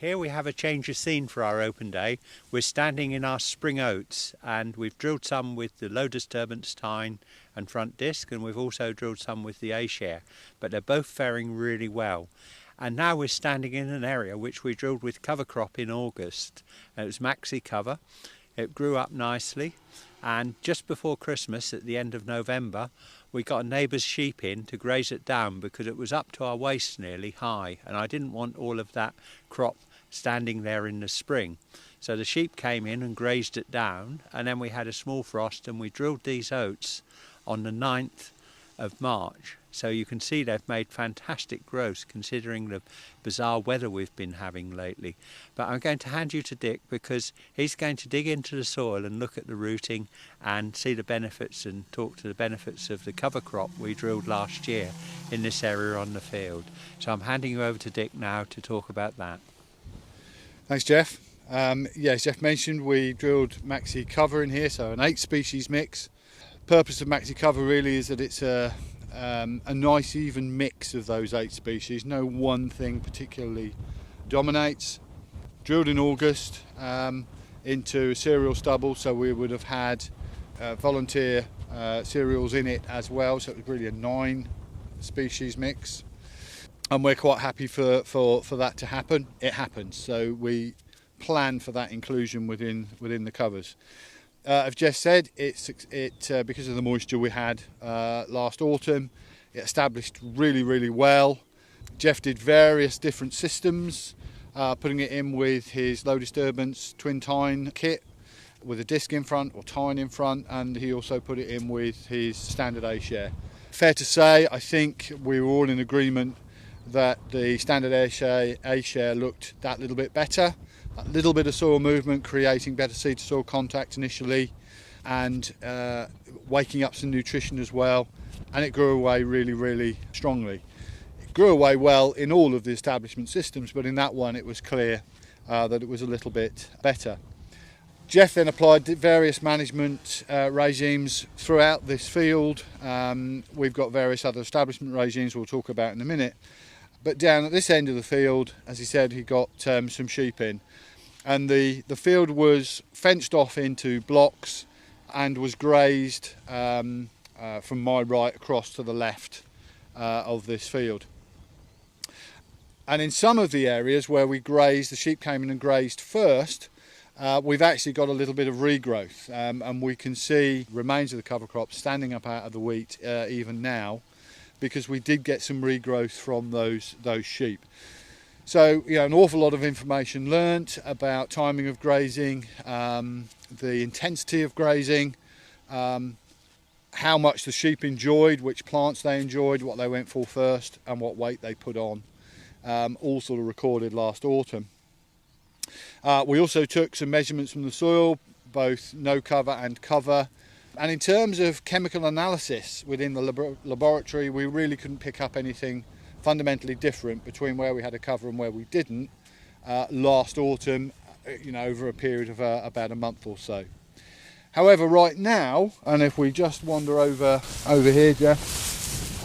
Here we have a change of scene for our open day. We're standing in our spring oats, and we've drilled some with the low disturbance tine and front disc, and we've also drilled some with the A-share, but they're both faring really well. And now we're standing in an area which we drilled with cover crop in August. It was maxi cover. It grew up nicely, and just before Christmas at the end of November we got a neighbour's sheep in to graze it down because it was up to our waist nearly high, and I didn't want all of that crop standing there in the spring. So the sheep came in and grazed it down, and then we had a small frost and we drilled these oats on the 9th of March. So you can see they've made fantastic growth considering the bizarre weather we've been having lately. But I'm going to hand you to Dick because he's going to dig into the soil and look at the rooting and see the benefits and talk to the benefits of the cover crop we drilled last year in this area on the field. So I'm handing you over to Dick now to talk about that. Thanks, Jeff. As Jeff mentioned, we drilled maxi cover in here, so an 8 species mix. Purpose of maxi cover really is that it's a nice even mix of those 8 species. No one thing particularly dominates. Drilled in August into a cereal stubble, so we would have had volunteer cereals in it as well, so it was really a 9 species mix, and we're quite happy for that to happen. It happens, so we plan for that inclusion within the covers. As Jeff said, because of the moisture we had last autumn, it established really well. Jeff did various different systems, putting it in with his low disturbance twin tine kit with a disc in front or tine in front, and he also put it in with his standard A-share. Fair to say, I think we were all in agreement that the standard A-share looked that little bit better. A little bit of soil movement, creating better seed to soil contact initially, and waking up some nutrition as well, and it grew away really strongly. It grew away well in all of the establishment systems, but in that one it was clear that it was a little bit better. Jeff then applied various management regimes throughout this field. We've got various other establishment regimes we'll talk about in a minute. But down at this end of the field, as he said, he got some sheep in. And the field was fenced off into blocks and was grazed from my right across to the left of this field. And in some of the areas where we grazed, the sheep came in and grazed first, we've actually got a little bit of regrowth. And we can see remains of the cover crop standing up out of the wheat even now, because we did get some regrowth from those sheep. So, an awful lot of information learnt about timing of grazing, the intensity of grazing, how much the sheep enjoyed, which plants they enjoyed, what they went for first, and what weight they put on, all sort of recorded last autumn. We also took some measurements from the soil, both no cover and cover. And in terms of chemical analysis within the laboratory, we really couldn't pick up anything fundamentally different between where we had a cover and where we didn't last autumn, over a period of about a month or so. However, right now, and if we just wander over here, Jeff.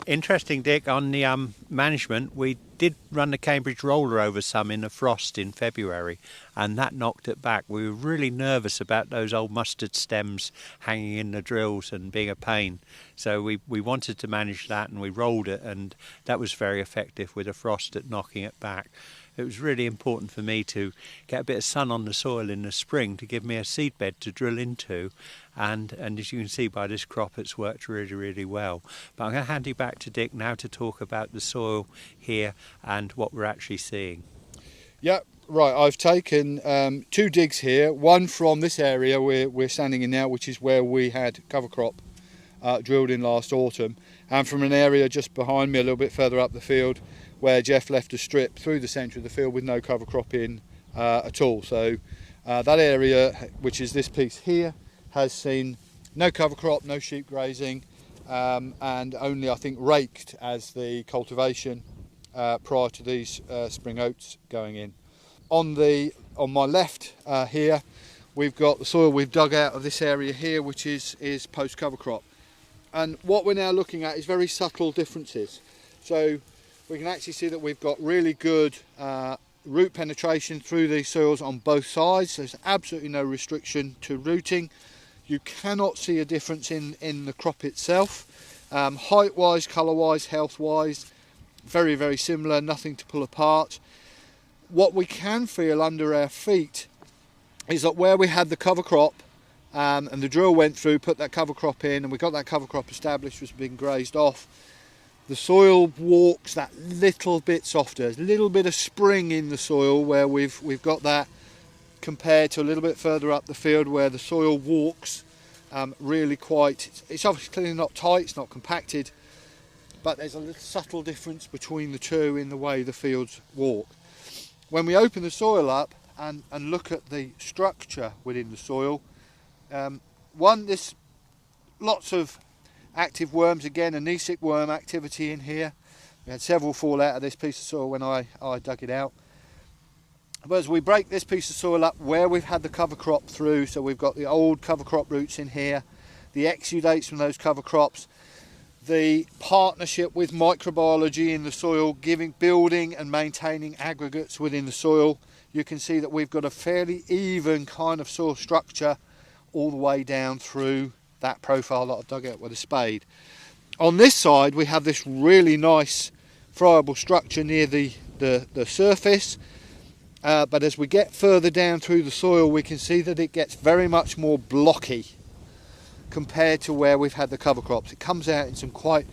Interesting, Dick, on the management, we did run the Cambridge roller over some in the frost in February, and that knocked it back. We were really nervous about those old mustard stems hanging in the drills and being a pain. So we wanted to manage that, and we rolled it, and that was very effective with the frost at knocking it back. It was really important for me to get a bit of sun on the soil in the spring to give me a seed bed to drill into, and as you can see by this crop, it's worked really well. But I'm going to hand you back to Dick now to talk about the soil here and what we're actually seeing. Yeah, right, I've taken 2 digs here, one from this area we're standing in now, which is where we had cover crop drilled in last autumn, and from an area just behind me a little bit further up the field where Jeff left a strip through the centre of the field with no cover crop in at all. So that area, which is this piece here, has seen no cover crop, no sheep grazing, and only, I think, raked as the cultivation prior to these spring oats going in. On my left here, we've got the soil we've dug out of this area here, which is post cover crop. And what we're now looking at is very subtle differences. So we can actually see that we've got really good root penetration through these soils on both sides. There's absolutely no restriction to rooting. You cannot see a difference in the crop itself. Height wise, colour wise, health wise, very, very similar, nothing to pull apart. What we can feel under our feet is that where we had the cover crop and the drill went through, put that cover crop in, and we got that cover crop established, was being grazed off, the soil walks that little bit softer. There's a little bit of spring in the soil where we've got that, compared to a little bit further up the field where the soil walks really quite, it's obviously clearly not tight, it's not compacted, but there's a little subtle difference between the two in the way the fields walk. When we open the soil up and look at the structure within the soil, there's lots of active worms, again, anisic worm activity in here. We had several fall out of this piece of soil when I dug it out. But as we break this piece of soil up where we've had the cover crop through, so we've got the old cover crop roots in here, the exudates from those cover crops, the partnership with microbiology in the soil, building and maintaining aggregates within the soil, you can see that we've got a fairly even kind of soil structure all the way down through that profile that I've dug out with a spade. On this side we have this really nice friable structure near the surface, but as we get further down through the soil we can see that it gets very much more blocky compared to where we've had the cover crops. It comes out in some quite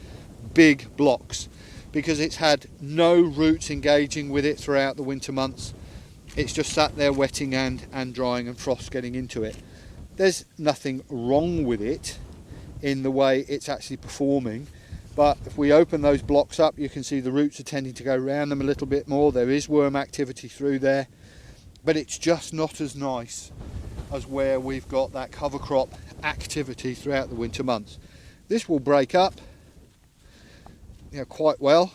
big blocks because it's had no roots engaging with it throughout the winter months. It's just sat there wetting and drying and frost getting into it. There's nothing wrong with it in the way it's actually performing, but if we open those blocks up you can see the roots are tending to go around them a little bit more. There is worm activity through there, but it's just not as nice as where we've got that cover crop activity throughout the winter months. This will break up quite well.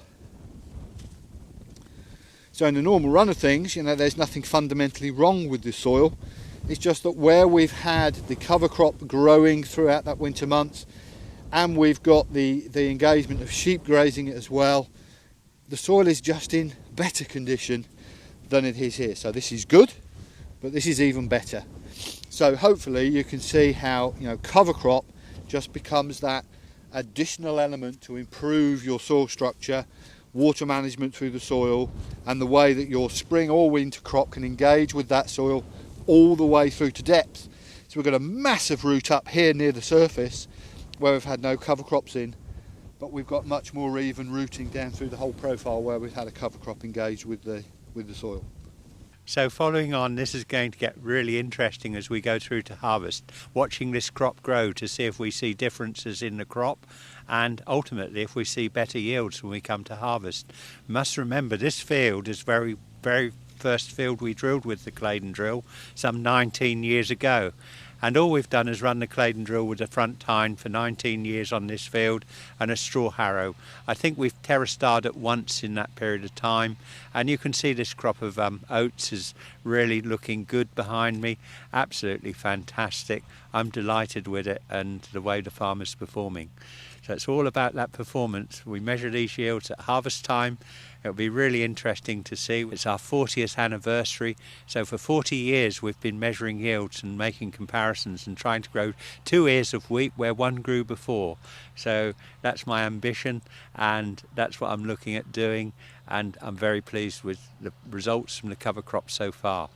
So in the normal run of things, there's nothing fundamentally wrong with the soil. It's just that where we've had the cover crop growing throughout that winter months, and we've got the engagement of sheep grazing it as well, the soil is just in better condition than it is here. So this is good, but this is even better. So hopefully you can see how cover crop just becomes that additional element to improve your soil structure, water management through the soil, and the way that your spring or winter crop can engage with that soil all the way through to depth. So we've got a massive root up here near the surface where we've had no cover crops in, but we've got much more even rooting down through the whole profile where we've had a cover crop engaged with the soil. So following on, this is going to get really interesting as we go through to harvest, watching this crop grow to see if we see differences in the crop and ultimately if we see better yields when we come to harvest. We must remember this field is very first field we drilled with the Claydon drill some 19 years ago. And all we've done is run the Claydon drill with a front tine for 19 years on this field and a straw harrow. I think we've terrastarred it once in that period of time, and you can see this crop of oats is really looking good behind me. Absolutely fantastic. I'm delighted with it and the way the farmer's performing. So it's all about that performance. We measure these yields at harvest time. It'll be really interesting to see. It's our 40th anniversary, so for 40 years we've been measuring yields and making comparisons and trying to grow 2 ears of wheat where one grew before. So that's my ambition and that's what I'm looking at doing, and I'm very pleased with the results from the cover crop so far.